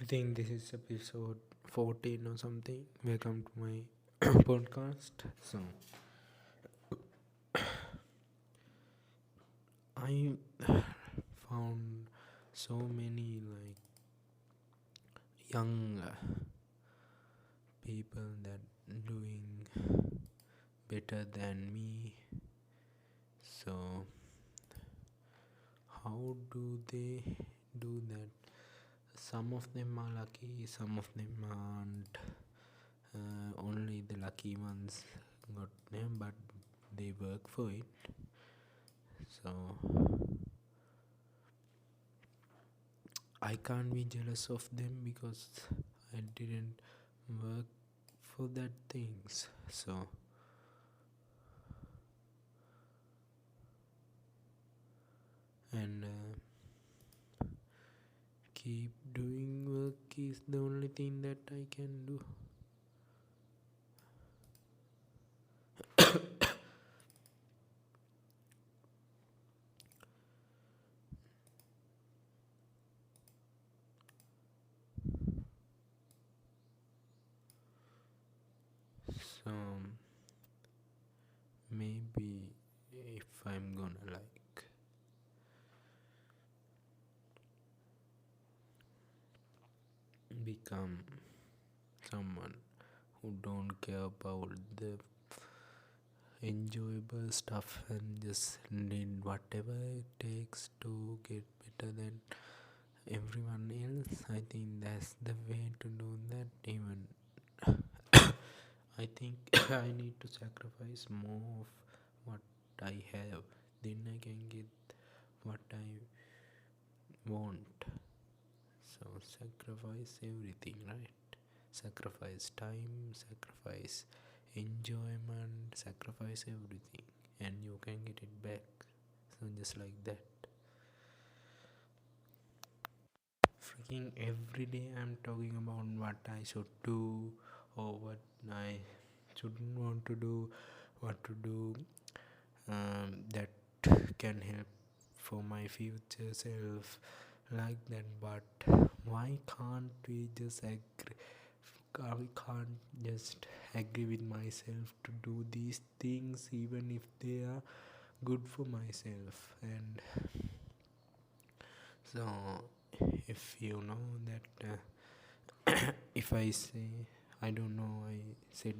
I think this is episode 14 or something. Welcome to my podcast. So, I found so many young people that doing better than me. So, how do they do that? Some of them are lucky, some of them aren't. Only the lucky ones got them, but they work for it. So I can't be jealous of them because I didn't work for that things. So and keep doing work is the only thing that I can do. So maybe if I'm gonna become someone who don't care about the enjoyable stuff and just need whatever it takes to get better than everyone else, I think that's the way to do that. Even I think I need to sacrifice more of what I have, then I can get what I want. So sacrifice everything, right? Sacrifice time, sacrifice enjoyment, sacrifice everything, and you can get it back. So just like that. Freaking every day I'm talking about what I should do or what I shouldn't want to do, what to do, that can help for my future self, like that. But why can't we just agree? I can't just agree with myself to do these things even if they are good for myself. And so if you know that if I say, I don't know, said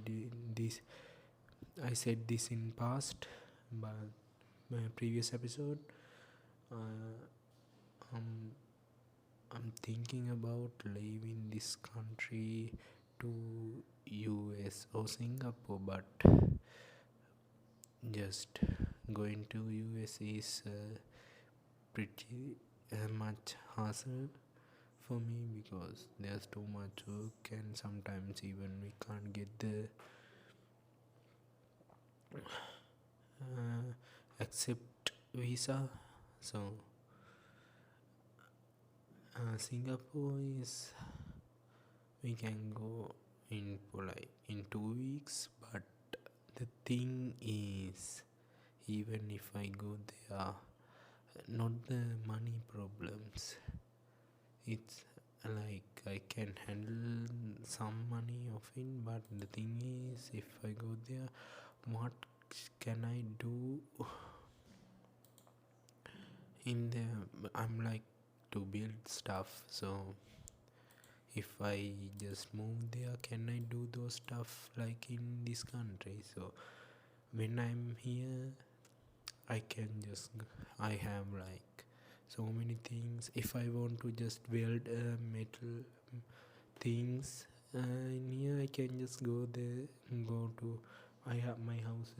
this I said this in past, but my previous episode, uh, I'm, I'm thinking about leaving this country to US or Singapore, but just going to US is pretty much hassle for me because there's too much work and sometimes even we can't get the accept visa. So Singapore is, we can go in for in 2 weeks, but the thing is, even if I go there, not the money problems, it's I can handle some money of it, but the thing is, if I go there, what can I do in there? I'm to build stuff. So if I just move there, can I do those stuff like in this country? So when I'm here, I can just, I have so many things. If I want to just build metal things in here, I can just go there and go to, I have my house,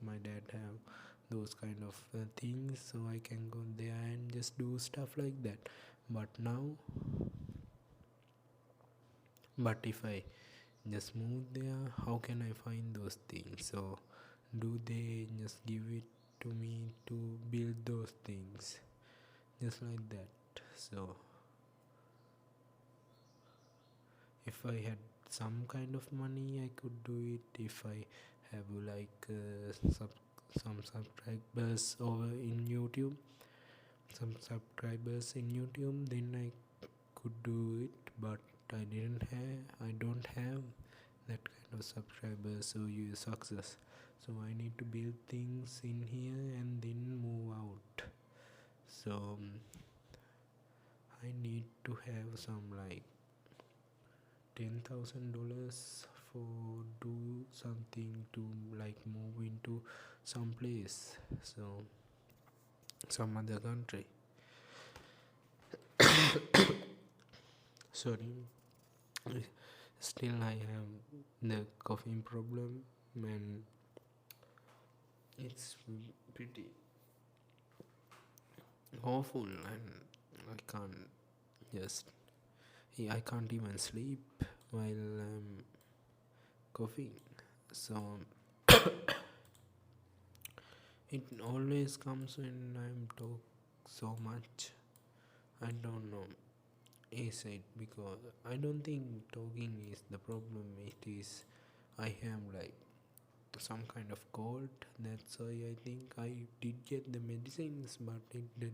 my dad have those kind of things, so I can go there and just do stuff like that. But now, but if I just move there, how can I find those things? So do they just give it to me to build those things, just like that? So if I had some kind of money, I could do it. If I have some subscribers over in YouTube, some subscribers in YouTube, then I could do I don't have that kind of subscribers, so you success. So I need to build things in here and then move out. So I need to have some like $10,000 for do something to like move into some place, so some other country. Sorry, still I have the coughing problem, and it's pretty awful, and I can't just I can't even sleep while I'm coughing. So it always comes when I'm talk so much. I don't know. Is it because I don't think talking is the problem? It is I have like some kind of cold. That's why I think I did get the medicines, but it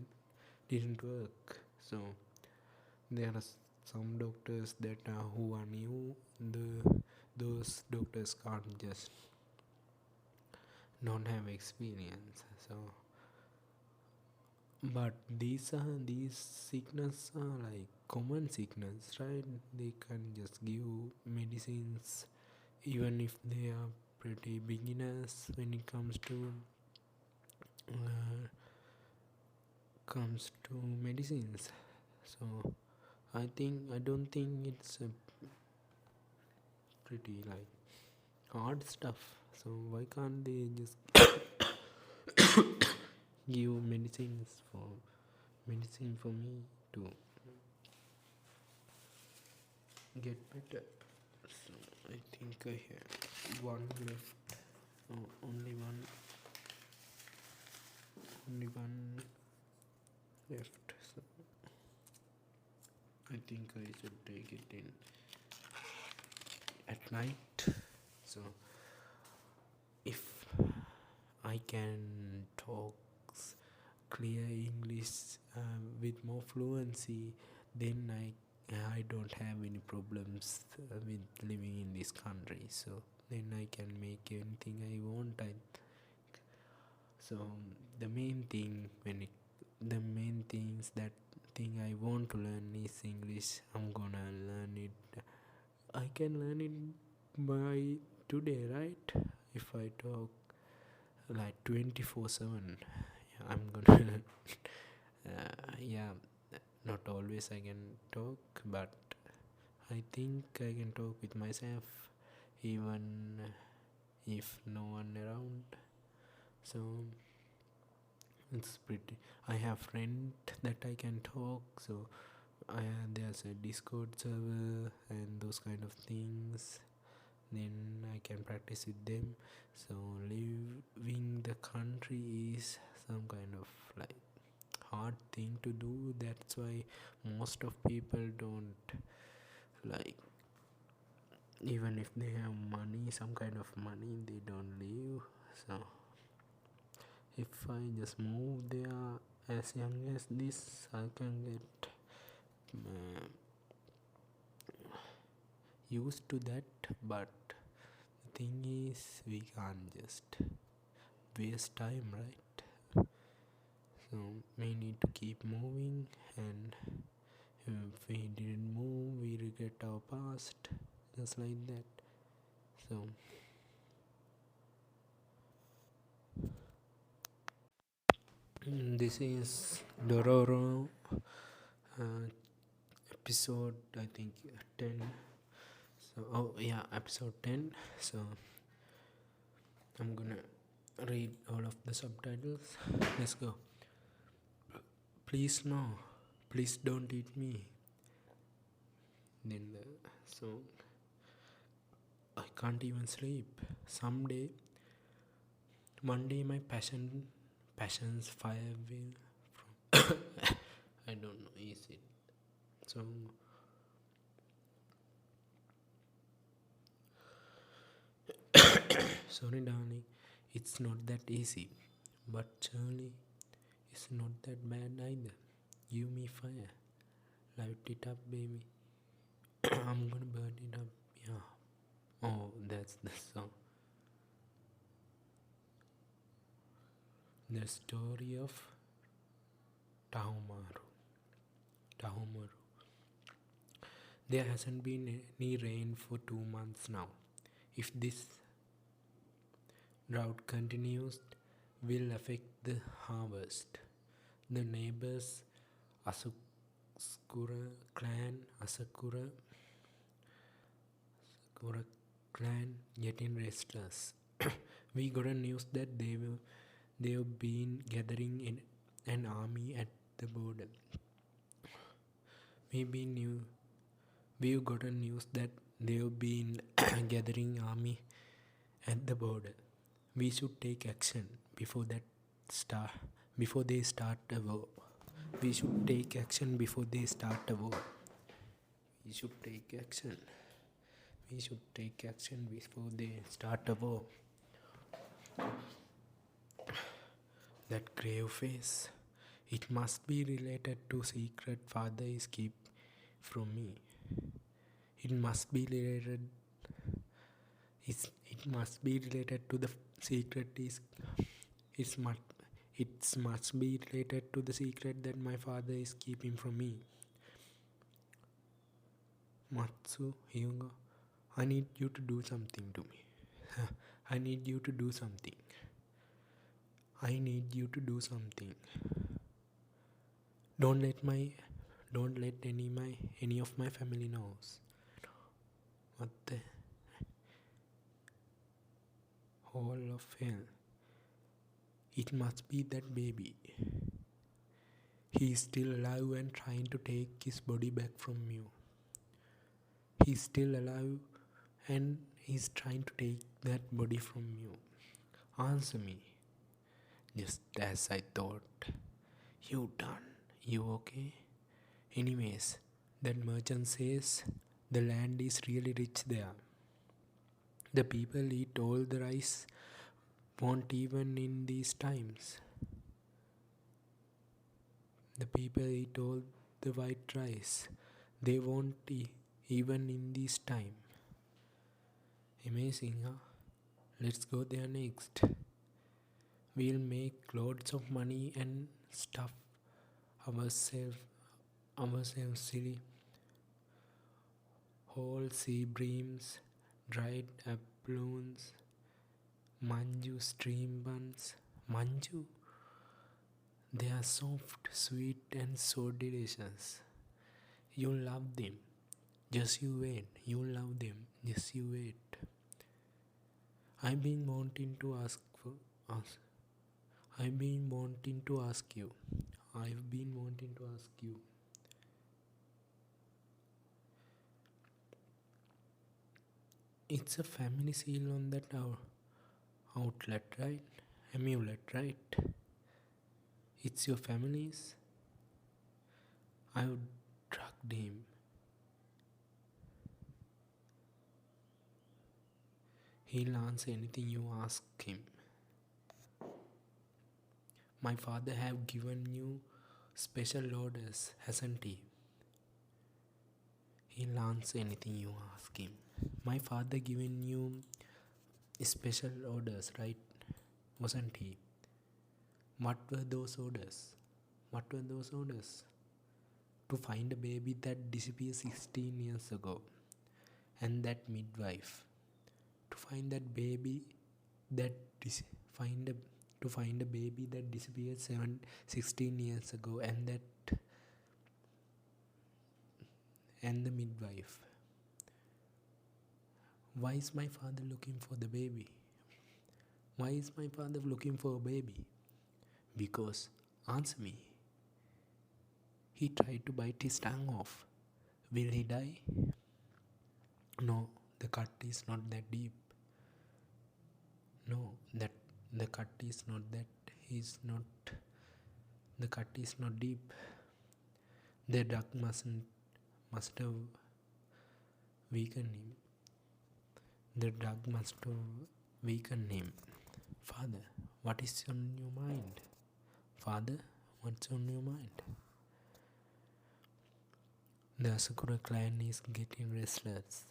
didn't work. So there are some doctors that are who are new. Those doctors can't just don't have experience. So but these sickness are like common sickness, right? They can just give medicines even if they are pretty beginners when it uh, comes to medicines. So I don't think it's a pretty like hard stuff. So why can't they just give medicine for me to get better? So I think I have one left. No, only one left. So I think I should take it in at night. So if I can talk clear English with more fluency, then I don't have any problems with living in this country. So then I can make anything I want. So the main thing the main things that thing I want to learn is English. I'm gonna learn it. I can learn it by today, right? If I talk like 24/7, I'm gonna yeah, not always I can talk, but I think I can talk with myself even if no one around. So it's pretty. I have friend that I can talk, so there's a Discord server and those kind of things. Then I can practice with them. So leaving the country is some kind of like hard thing to do. That's why most of people don't like, even if they have money, some kind of money, they don't leave. So if I just move there as young as this, I can get uh, used to that. But the thing is, we can't just waste time, right? So we need to keep moving, and if we didn't move, we regret our past, just like that. So this is Dororo uh, episode, I think 10. So episode 10. So I'm gonna read all of the subtitles. Let's go. Please no, please don't eat me. Then the song, I can't even sleep. One day my passion's fire will from I don't know, is it? So sorry darling, it's not that easy. But surely it's not that bad either. Give me fire. Light it up, baby. I'm gonna burn it up. Yeah. Oh, that's the song. The story of Tahumaru. Tahumaru. There hasn't been any rain for 2 months now. If this drought continues, will affect the harvest. The neighbors Asakura clan getting restless. We got a news that they've been gathering in an army at the border. We've got a news that they've been gathering army at the border. We should take action start before they start a war. We should take action before they start a war. We should take action. We should take action before they start a war. That grave face. It must be related to secret father is keep from me. It must be related. It must be related to the secret is. It must be related to the secret that my father is keeping from me. Matsu Hyunga, I need you to do something to me. I need you to do something. I need you to do something. Don't let any of my family knows. What the whole of hell? It must be that baby. He is still alive and trying to take his body back from you. He's still alive and he's trying to take that body from you. Answer me. Just as I thought. You done. You okay? Anyways, that merchant says the land is really rich there. The people eat all the rice, won't even in these times. The people eat all the white rice. They won't even in this time. Amazing, huh? Let's go there next. We'll make loads of money and stuff ourselves silly. Whole sea breams, dried applons, manju stream buns. Manju? They are soft, sweet and so delicious. You'll love them. Just you wait. You'll love them. Just you wait. I've been wanting to ask you. It's a family seal on that outlet, right? Amulet, right? It's your family's. I would drugged him. He'll answer anything you ask him. My father have given you special orders, hasn't he? He'll answer anything you ask him. My father given you special orders, right? Wasn't he? What were those orders? To find a baby that disappeared 16 years ago. And that midwife. To find a baby that disappeared 16 years ago, and the midwife. Why is my father looking for the baby? Why is my father looking for a baby? Because, answer me. He tried to bite his tongue off. Will he die? No, the cut is not that deep. No, the cut is not deep. The drug must have weakened him. The drug must have weakened him. Father, what is on your mind? Father, what's on your mind? The Asakura clan is getting restless.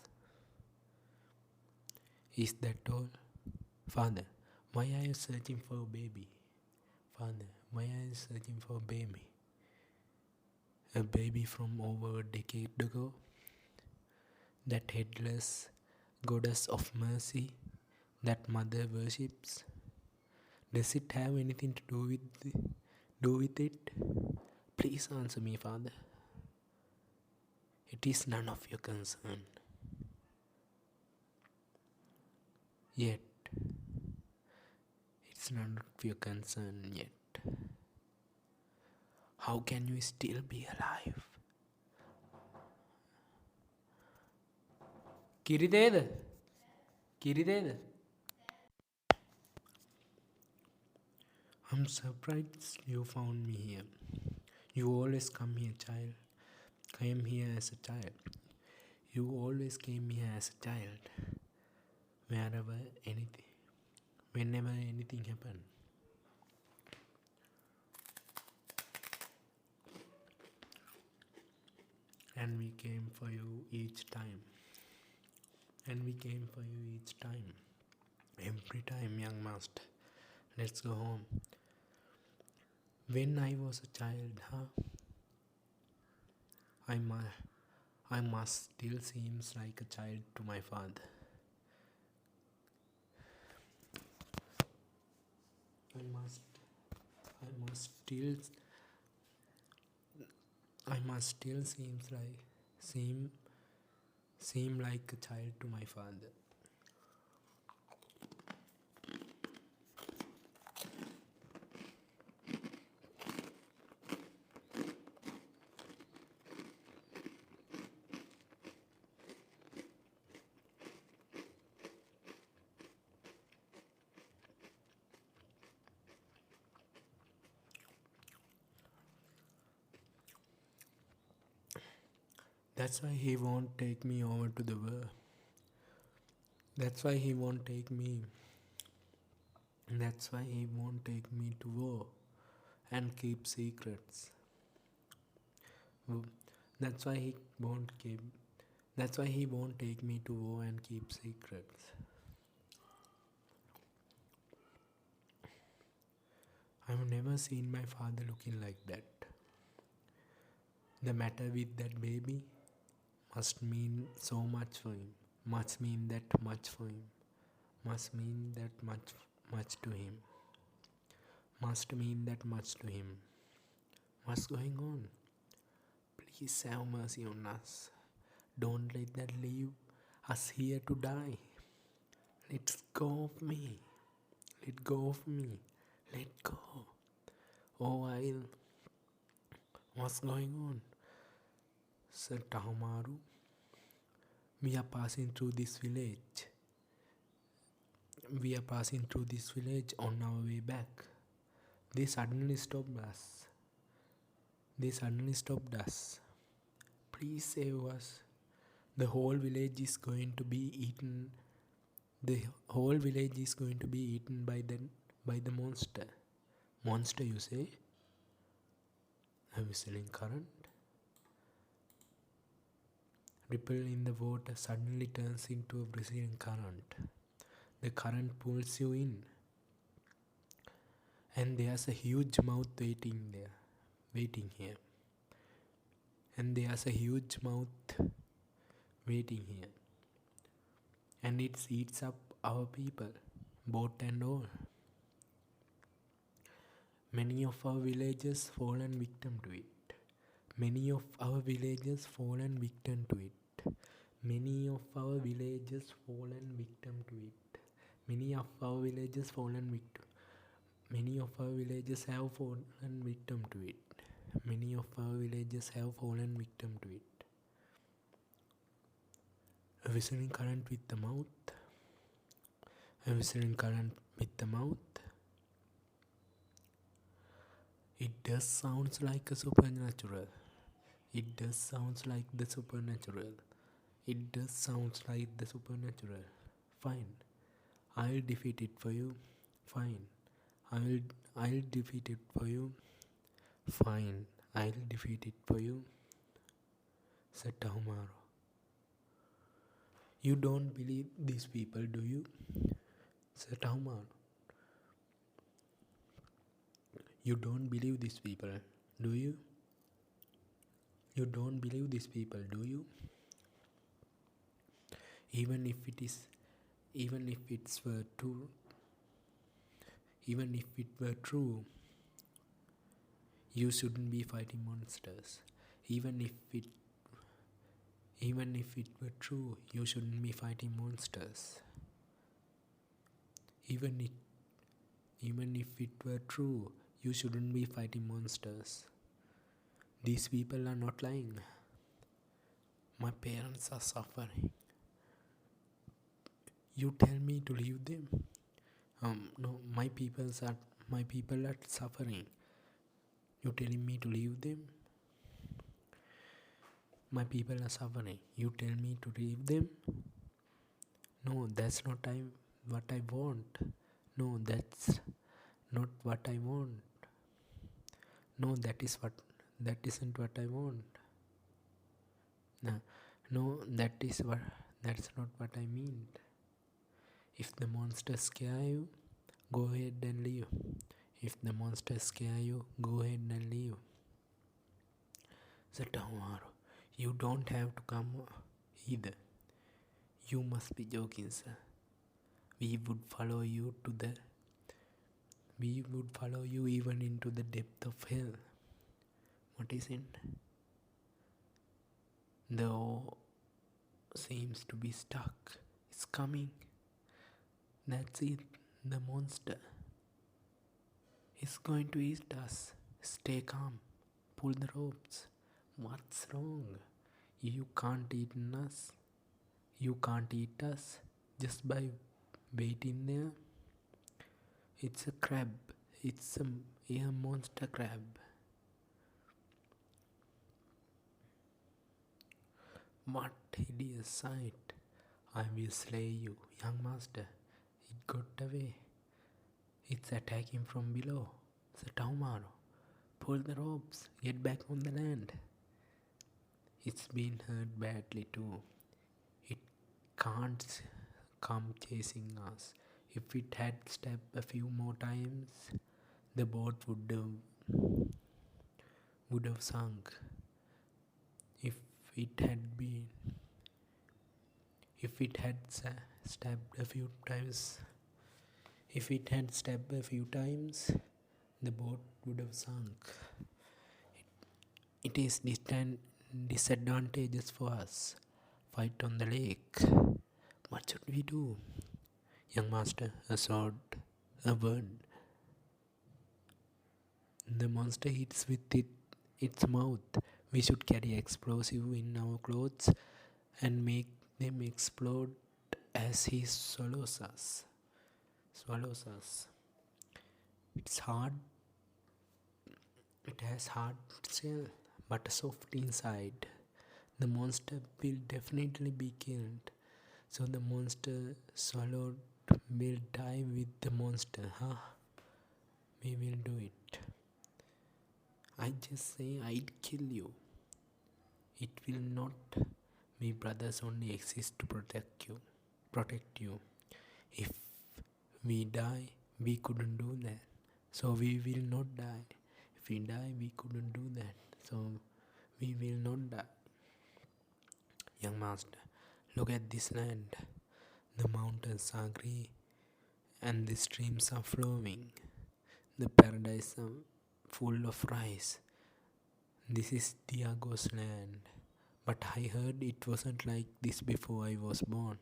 Is that all? Father, why are you searching for a baby? Father, why are you searching for a baby? A baby from over a decade ago? That headless goddess of mercy that mother worships? Does it have anything to do with it? Please answer me, Father. It is none of your concern. Yet, it's none of your concern yet. How can you still be alive? Kirideda? Kirideda? I'm surprised you found me here. You always come here, child. Came here as a child. You always came here as a child. Whenever anything happened. And we came for you each time. Every time, young master. Let's go home. When I was a child, I must still seems like a child to my father. I must still seem like a child to my father. That's why he won't take me over to the war. That's why he won't take me to war and keep secrets. That's why he won't take me to war and keep secrets. I've never seen my father looking like that. The matter with that baby must mean so much for him. Must mean that much for him. Must mean that much to him. Must mean that much to him. What's going on? Please have mercy on us. Don't let that leave us here to die. Let go of me. Let go of me. Let go. Oh, what's going on? Sir Tahamaru, we are passing through this village. On our way back. They suddenly stopped us. Please save us. The whole village is going to be eaten. By the monster. Monster, you say? A whistling current. Ripple in the water suddenly turns into a whistling current. The current pulls you in. And there's a huge mouth waiting here. And it eats up our people, boat and all. Many of our villagers fallen victim to it. Many of our villagers fallen victim to it. Many of our villagers fallen victim to it. Many of our villagers fallen victim. Many of our villagers have fallen victim to it. Many of our villagers have fallen victim to it. A whistling current with the mouth. A whistling current with the mouth. It does sounds like a supernatural. It does sounds like the supernatural. It does sounds like the supernatural. Fine. I'll defeat it for you. Fine. I'll defeat it for you. Fine. I'll defeat it for you. said Tahumaru. You don't believe these people, do you? said Tahumaru. You don't believe these people, do you? You don't believe these people, do you? Even if it is, even if it's were true, even if it were true, you shouldn't be fighting monsters. Even if it, even if it were true, you shouldn't be fighting monsters. Even it, even if it were true, you shouldn't be fighting monsters. These people are not lying. My parents are suffering. You tell me to leave them. No, my people are suffering. You telling me to leave them? My people are suffering. You tell me to leave them? No, that's not what I want. No, that's not what I want. No, that isn't what I want. No, no, that's not what I mean. If the monsters scare you, go ahead and leave. If the monsters scare you, go ahead and leave. Said Tahumaru, you don't have to come either. You must be joking, sir. We would follow you even into the depth of hell. What is it? The O seems to be stuck. It's coming. That's it. The monster is going to eat us. Stay calm. Pull the ropes. What's wrong? You can't eat us. You can't eat us just by waiting there. It's a crab. It's a monster crab. What hideous sight. I will slay you, young master. It got away. It's attacking from below. Said Tahumaru. Pull the ropes. Get back on the land. It's been hurt badly too. It can't come chasing us. If it had stepped a few more times, the boat would have sunk. If it had been, if it had stepped a few times, the boat would have sunk. It is disadvantageous for us. Fight on the lake. What should we do? Young master, a sword, a word. The monster eats with its mouth. We should carry explosive in our clothes and make them explode as he swallows us. It's hard. It has hard shell, but soft inside. The monster will definitely be killed. So the monster swallowed will die with the monster, huh? We will do it. I just say I'd kill you. It will not. We brothers only exist to protect you. If we die, we couldn't do that. So we will not die. If we die, we couldn't do that. So we will not die. Young master, look at this land. The mountains are grey and the streams are flowing. The paradise are full of rice. This is Diago's land. But I heard it wasn't like this before I was born.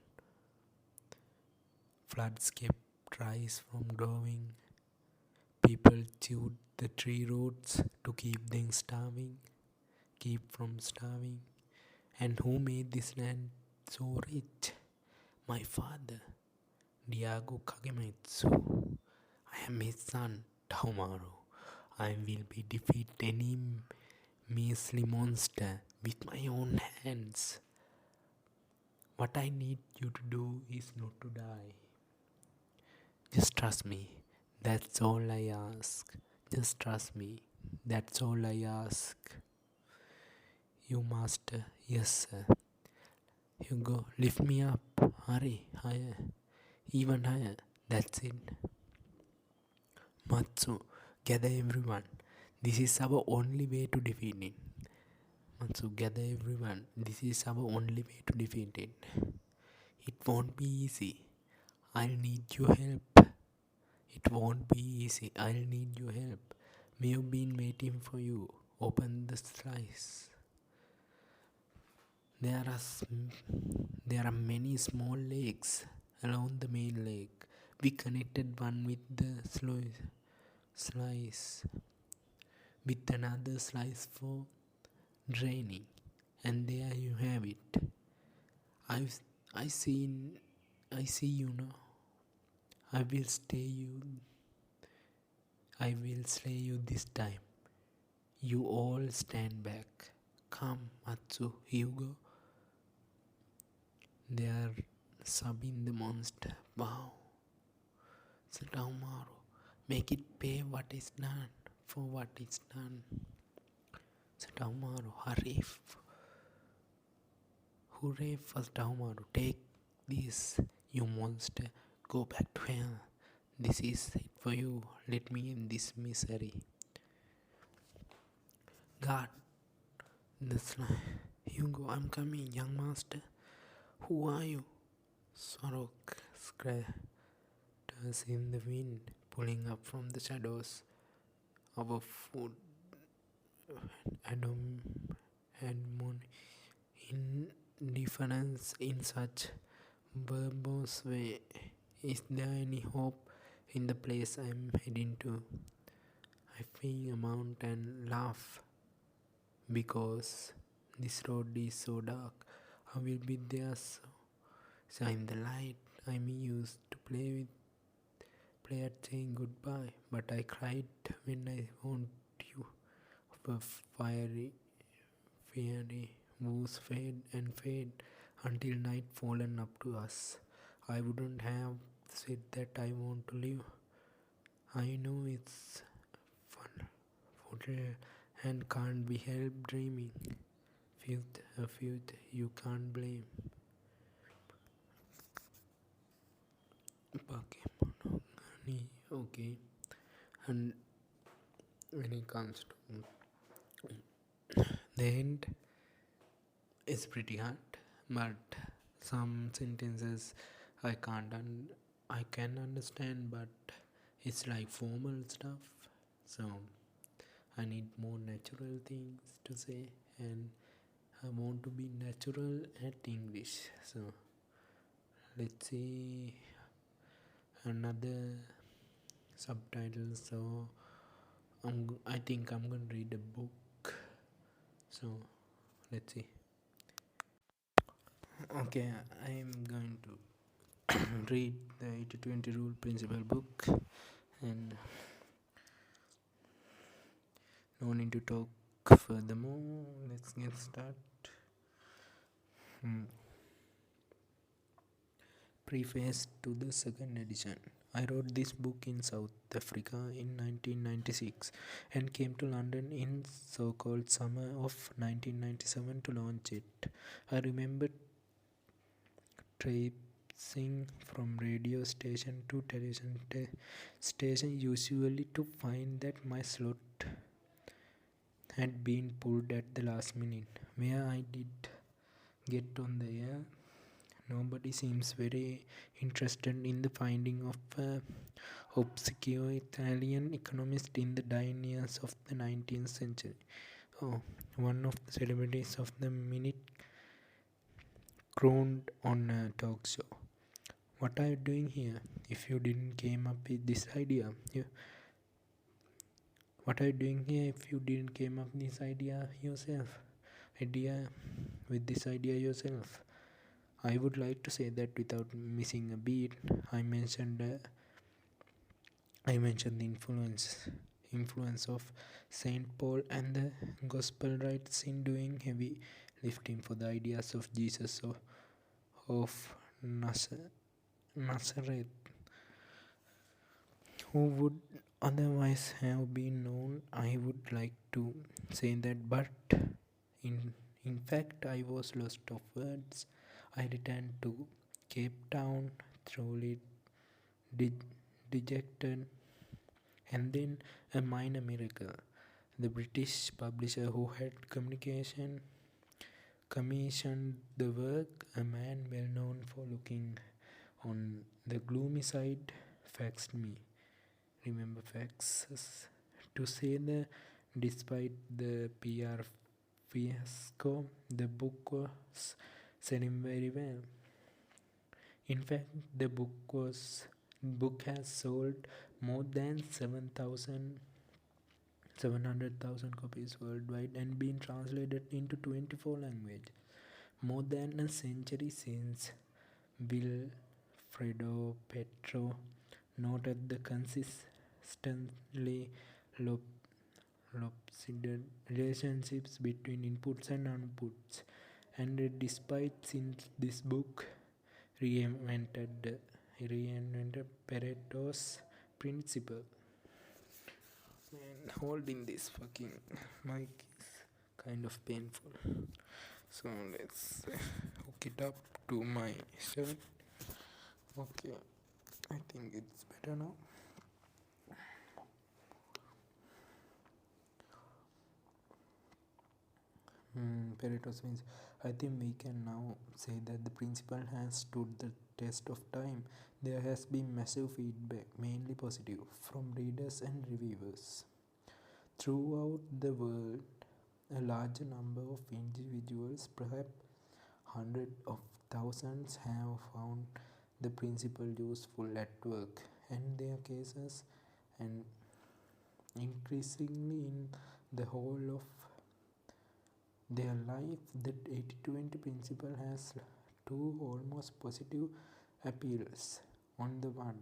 Floods kept rice from growing. People chewed the tree roots to keep from starving. And who made this land so rich? My father, Diago Kagemitsu. I am his son, Tahumaru. I will defeat any measly monster with my own hands. What I need you to do is not to die. Just trust me. That's all I ask. Just trust me. That's all I ask. You master, yes sir. Hugo, lift me up. Hurry, higher. Even higher. That's it. Matsu, gather everyone. This is our only way to defeat it. Matsu, gather everyone. This is our only way to defeat it. It won't be easy. I'll need your help. It won't be easy. I'll need your help. We've been waiting for you. Open the slice. There are there are many small lakes around the main lake. We connected one with the slice with another slice for draining, and there you have it. I've I seen I see you now. I will stay you. I will slay you this time. You all stand back. Come, Matsu, Hugo. They are subbing the monster. Wow. Satomaru, make it pay what is done for what is done. Satomaru, hurry. Hooray for Satomaru. Take this, you monster. Go back to hell. This is it for you. Let me in this misery. God, the slime. Hugo, I'm coming, young master. Who are you? Sorok scatters in the wind, pulling up from the shadows. Our food, Adam, and indifference in such verbose way. Is there any hope in the place I'm heading to? I feel a mount and laugh because this road is so dark. I will be there so in the light. I'm used to play at saying goodbye, but I cried when I found you. Of a fiery moves fade and fade until night fallen up to us. I wouldn't have said that I want to live. I know it's fun, futile, and can't be helped dreaming. Filth you can't blame. Pokemon, okay. And when it comes to the end, it's pretty hard, but some sentences I can't I can understand, but it's like formal stuff, so I need more natural things to say, and I want to be natural at English. So let's see another subtitle. So I think I'm gonna read a book. So let's see. Okay, I am going to read the 80-20 rule principle book, and no need to talk furthermore. Let's get started. Preface to the second edition. I wrote this book in South Africa in 1996 and came to London in so-called summer of 1997 to launch it. I remember traipsing from radio station to television station usually to find that my slot had been pulled at the last minute. Where I did get on the air, nobody seems very interested in the finding of obscure Italian economist in the dying years of the 19th century. Oh, one of the celebrities of the minute crooned on a talk show. What are you doing here? If you didn't came up with this idea, what are you doing here if you didn't came up with this idea yourself? This idea yourself. I would like to say that without missing a beat. I mentioned the influence of Saint Paul and the gospel writers in doing heavy lifting for the ideas of Jesus of Nazareth, who would otherwise have been known. I would like to say that, but in In fact, I was lost of words. I returned to Cape Town, thoroughly de- dejected, and then a minor miracle. The British publisher who had commissioned the work, a man well known for looking on the gloomy side, faxed me. Remember faxes? To say that despite the PR fiasco, the book was selling very well. In fact, book has sold more than 700,000 copies worldwide and been translated into 24 languages. More than a century since Wilfredo Petro noted the consistently lopsided relationships between inputs and outputs, and despite since this book reinvented Pareto's principle. And holding this fucking mic is kind of painful. So let's hook it up to my shirt. Okay, I think it's better now. Pareto's means I think we can now say that the principle has stood the test of time. There has been massive feedback, mainly positive, from readers and reviewers. Throughout the world, a large number of individuals, perhaps hundreds of thousands, have found the principle useful at work and their cases, and increasingly in the whole of their life. The 80-20 principle has two almost positive appeals. On the one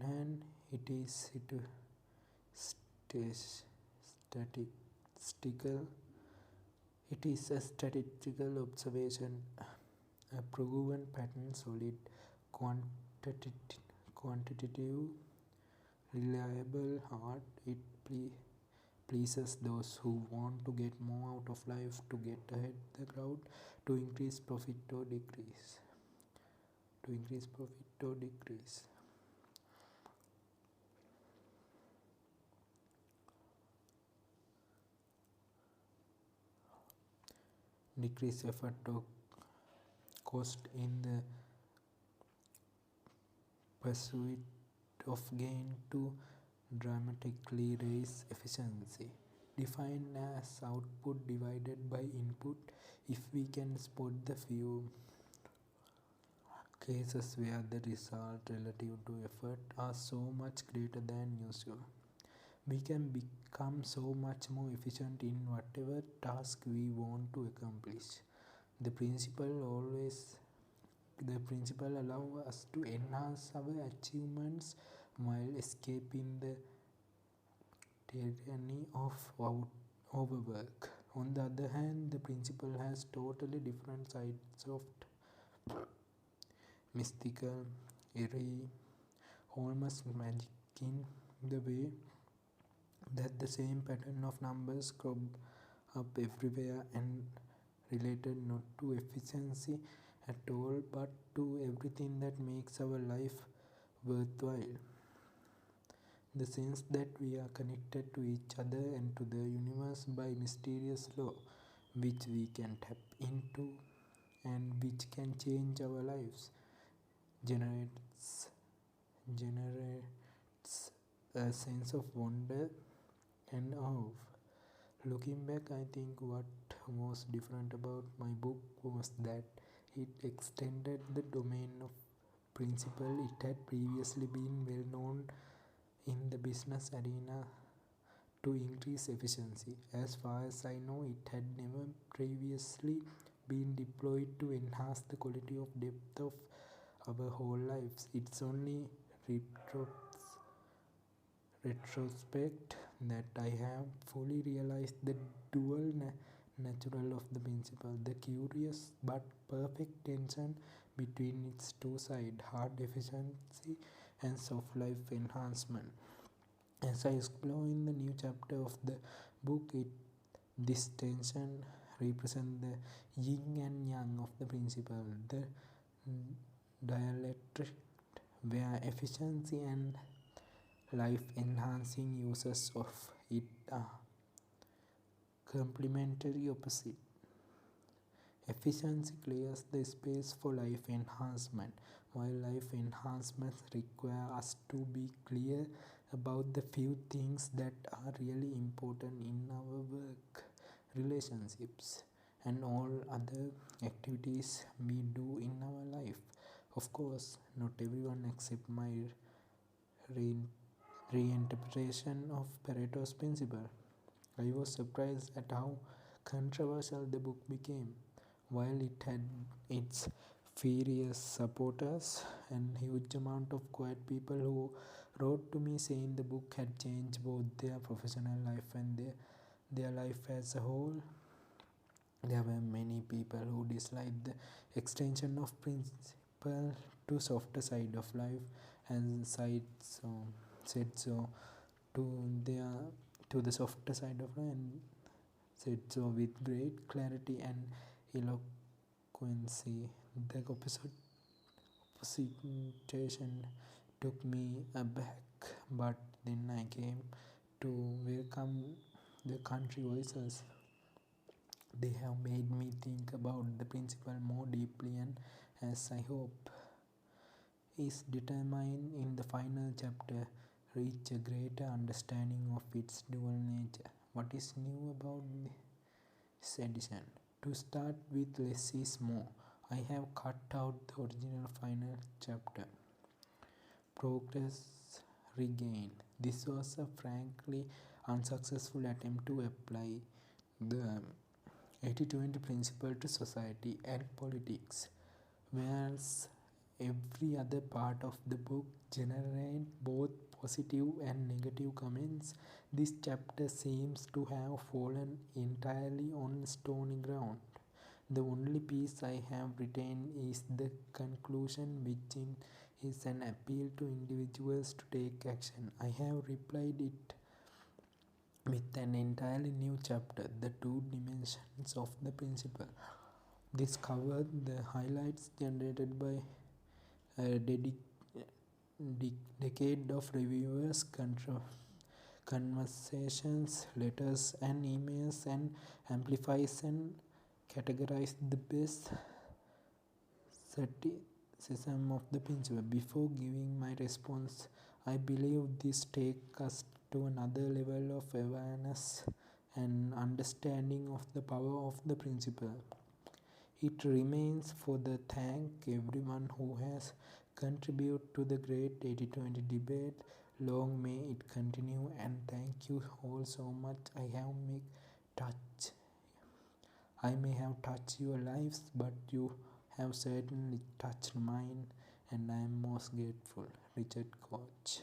hand, it is statistical. It is a statistical observation, a proven pattern, solid, quantitative, reliable, hard. It pleases those who want to get more out of life, to get ahead the crowd, to increase profit or decrease. Decrease effort or cost in the pursuit of gain, to dramatically raise efficiency. Defined as output divided by input, if we can spot the few cases where the result relative to effort are so much greater than usual, we can become so much more efficient in whatever task we want to accomplish. The principle allows us to enhance our achievements while escaping the tyranny of overwork. On the other hand, the principle has totally different sides of mystical, eerie, almost magic in the way that the same pattern of numbers crop up everywhere and related not to efficiency at all but to everything that makes our life worthwhile. The sense that we are connected to each other and to the universe by mysterious law, which we can tap into and which can change our lives, generates a sense of wonder and awe. Looking back, I think what was different about my book was that it extended the domain of principle. It had previously been well known in the business arena to increase efficiency. As far as I know, it had never previously been deployed to enhance the quality of depth of our whole lives. It's only retrospect that I have fully realized the dual natural of the principle, the curious but perfect tension between its two sides, hard efficiency and soft life enhancement. As I explore in the new chapter of the book, it This tension represents the yin and yang of the principle, the dialectic where efficiency and life enhancing uses of it are complementary opposite. Efficiency clears the space for life enhancement, while life enhancements require us to be clear about the few things that are really important in our work, relationships, and all other activities we do in our life. Of course, not everyone accepts my re- reinterpretation of Pareto's principle. I was surprised at how controversial the book became. While it had its furious supporters and huge amount of quiet people who wrote to me saying the book had changed both their professional life and their life as a whole, there were many people who disliked the extension of principle to softer side of life and said so to their to the softer side of life and said so with great clarity and eloquency. The opposition took me aback, but then I came to welcome the country voices. They have made me think about the principle more deeply, and as I hope is determined in the final chapter, reach a greater understanding of its dual nature. What is new about this edition? To start with, less is more. I have cut out the original final chapter, Progress Regained. This was a frankly unsuccessful attempt to apply the 80-20 principle to society and politics, whereas every other part of the book generates both positive and negative comments. This chapter seems to have fallen entirely on stony ground. The only piece I have retained is the conclusion, which is an appeal to individuals to take action. I have replied it with an entirely new chapter, The Two Dimensions of the Principle. This covered the highlights generated by a decade of reviewers, conversations, letters, and emails, and amplifies and categorize the best criticism of the principle. Before giving my response, I believe this takes us to another level of awareness and understanding of the power of the principle. It remains for the thank everyone who has contributed to the great 80-20 debate. Long may it continue, and thank you all so much. Touch I may have touched your lives, but you have certainly touched mine, and I am most grateful. Richard Koch.